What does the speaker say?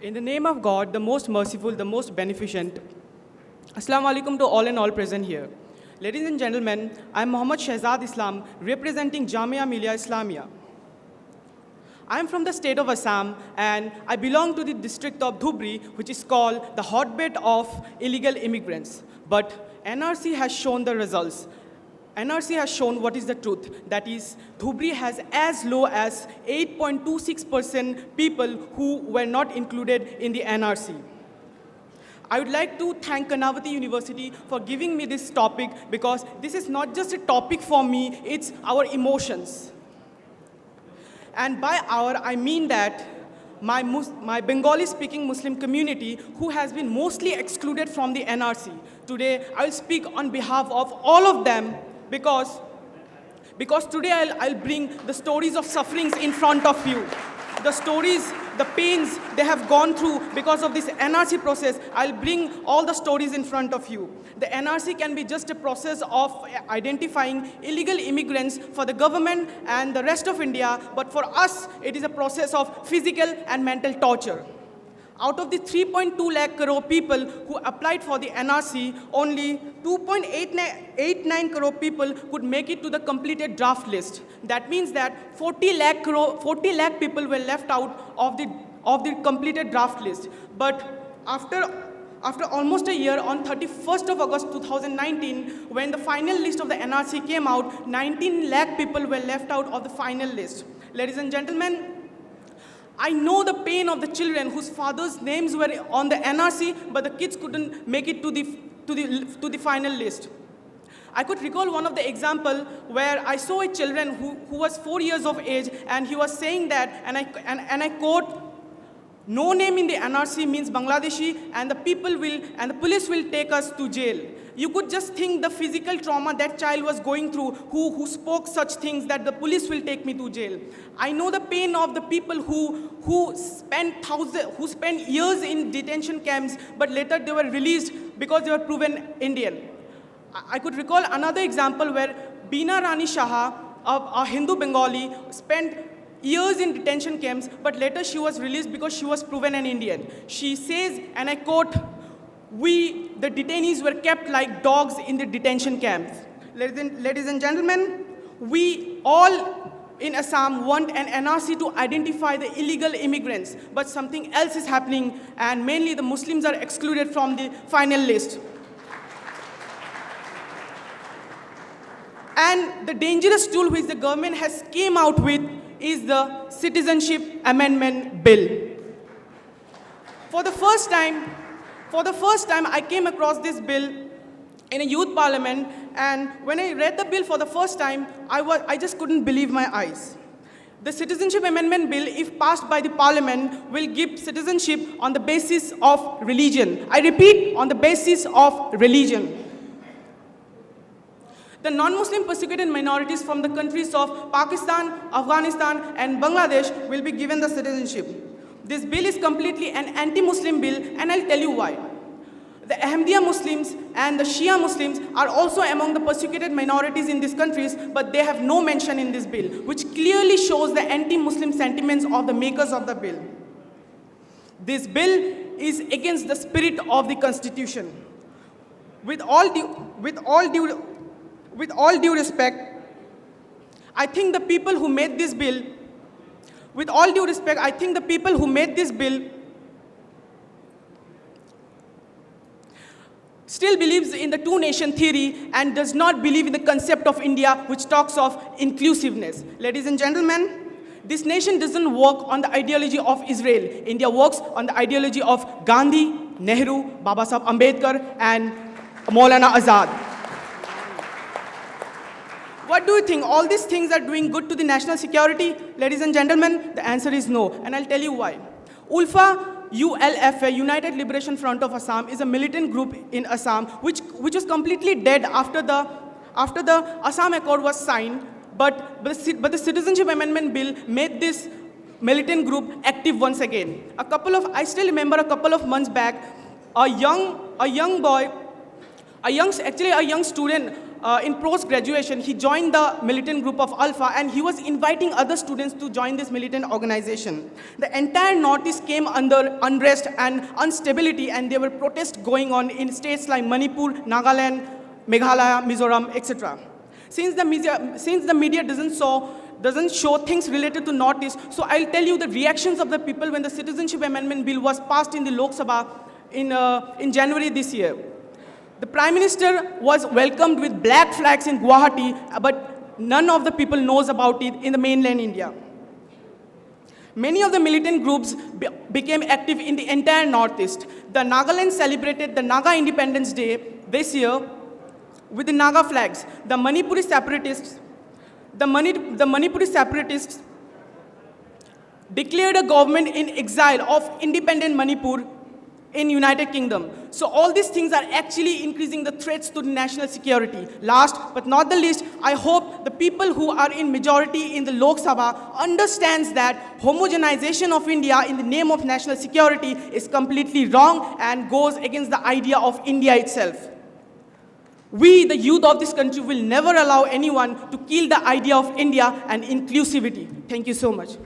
In the name of God, the most merciful, the most beneficent, Assalamu alaikum to all and all present here. Ladies and gentlemen, I am Mohammad Islam, representing Jamia Millia Islamia. I am from the state of Assam, and I belong to the district of Dhubri, which is called the hotbed of illegal immigrants. But NRC has shown the results. NRC has shown what is the truth. That is, Dhubri has as low as 8.26% people who were not included in the NRC. I would like to thank Kanavati University for giving me this topic, because this is not just a topic for me, it's our emotions. And by our, I mean that my Bengali-speaking Muslim community, who has been mostly excluded from the NRC. Today, I'll speak on behalf of all of them, because today I'll bring the stories of sufferings in front of you. The stories, the pains they have gone through because of this NRC process, I'll bring all the stories in front of you. The NRC can be just a process of identifying illegal immigrants for the government and the rest of India, but for us, it is a process of physical and mental torture. Out of the 3.2 lakh crore people who applied for the NRC, only 2.89 crore people could make it to the completed draft list. That means that 40 lakh people were left out of the completed draft list. But after almost a year, on 31st of August 2019, when the final list of the NRC came out, 19 lakh people were left out of the final list. Ladies and gentlemen, I know the pain of the children whose fathers' names were on the NRC, but the kids couldn't make it to the final list. I could recall one of the example where I saw a children who was 4 years of age, and he was saying that, and I quote, "No name in the NRC means Bangladeshi, and the police will take us to jail." You could just think the physical trauma that child was going through, who spoke such things that the police will take me to jail. I know the pain of the people who spent years in detention camps, but later they were released because they were proven Indian. I could recall another example where Beena Rani Shah, a Hindu Bengali, spent years in detention camps, but later she was released because she was proven an Indian. She says, and I quote, the detainees were kept like dogs in the detention camps. Ladies and gentlemen, we all in Assam want an NRC to identify the illegal immigrants, but something else is happening, and mainly the Muslims are excluded from the final list. And the dangerous tool which the government has came out with is the Citizenship Amendment Bill. For the first time, I came across this bill in a youth parliament, and when I read the bill for the first time, I just couldn't believe my eyes. The Citizenship Amendment Bill, if passed by the parliament, will give citizenship on the basis of religion. I repeat, on the basis of religion. The non-Muslim persecuted minorities from the countries of Pakistan, Afghanistan, and Bangladesh will be given the citizenship. This bill is completely an anti-Muslim bill, and I'll tell you why. The Ahmadiyya Muslims and the Shia Muslims are also among the persecuted minorities in these countries, but they have no mention in this bill, which clearly shows the anti-Muslim sentiments of the makers of the bill. This bill is against the spirit of the Constitution. With all due respect, I think the people who made this bill still believes in the two-nation theory and does not believe in the concept of India, which talks of inclusiveness. Ladies and gentlemen, this nation doesn't work on the ideology of Israel. India works on the ideology of Gandhi, Nehru, Babasaheb Ambedkar, and Maulana Azad. What do you think? All these things are doing good to the national security? Ladies and gentlemen, the answer is no, and I'll tell you why. ULFA, United Liberation Front of Assam, is a militant group in Assam which was completely dead after the Assam Accord was signed, but the Citizenship Amendment Bill made this militant group active once again. I still remember a couple of months back, a young student in post-graduation, he joined the militant group of Alpha, and he was inviting other students to join this militant organization. The entire Northeast came under unrest and instability, and there were protests going on in states like Manipur, Nagaland, Meghalaya, Mizoram, etc. Since the media doesn't show things related to Northeast, so I'll tell you the reactions of the people when the Citizenship Amendment Bill was passed in the Lok Sabha in January this year. The Prime Minister was welcomed with black flags in Guwahati, but none of the people knows about it in the mainland India. Many of the militant groups became active in the entire Northeast. The Nagaland celebrated the Naga Independence Day this year with the Naga flags. The Manipuri separatists declared a government in exile of independent Manipur in United Kingdom. So all these things are actually increasing the threats to the national security. Last but not the least, I hope the people who are in majority in the Lok Sabha understands that homogenization of India in the name of national security is completely wrong and goes against the idea of India itself. We, the youth of this country, will never allow anyone to kill the idea of India and inclusivity. Thank you so much.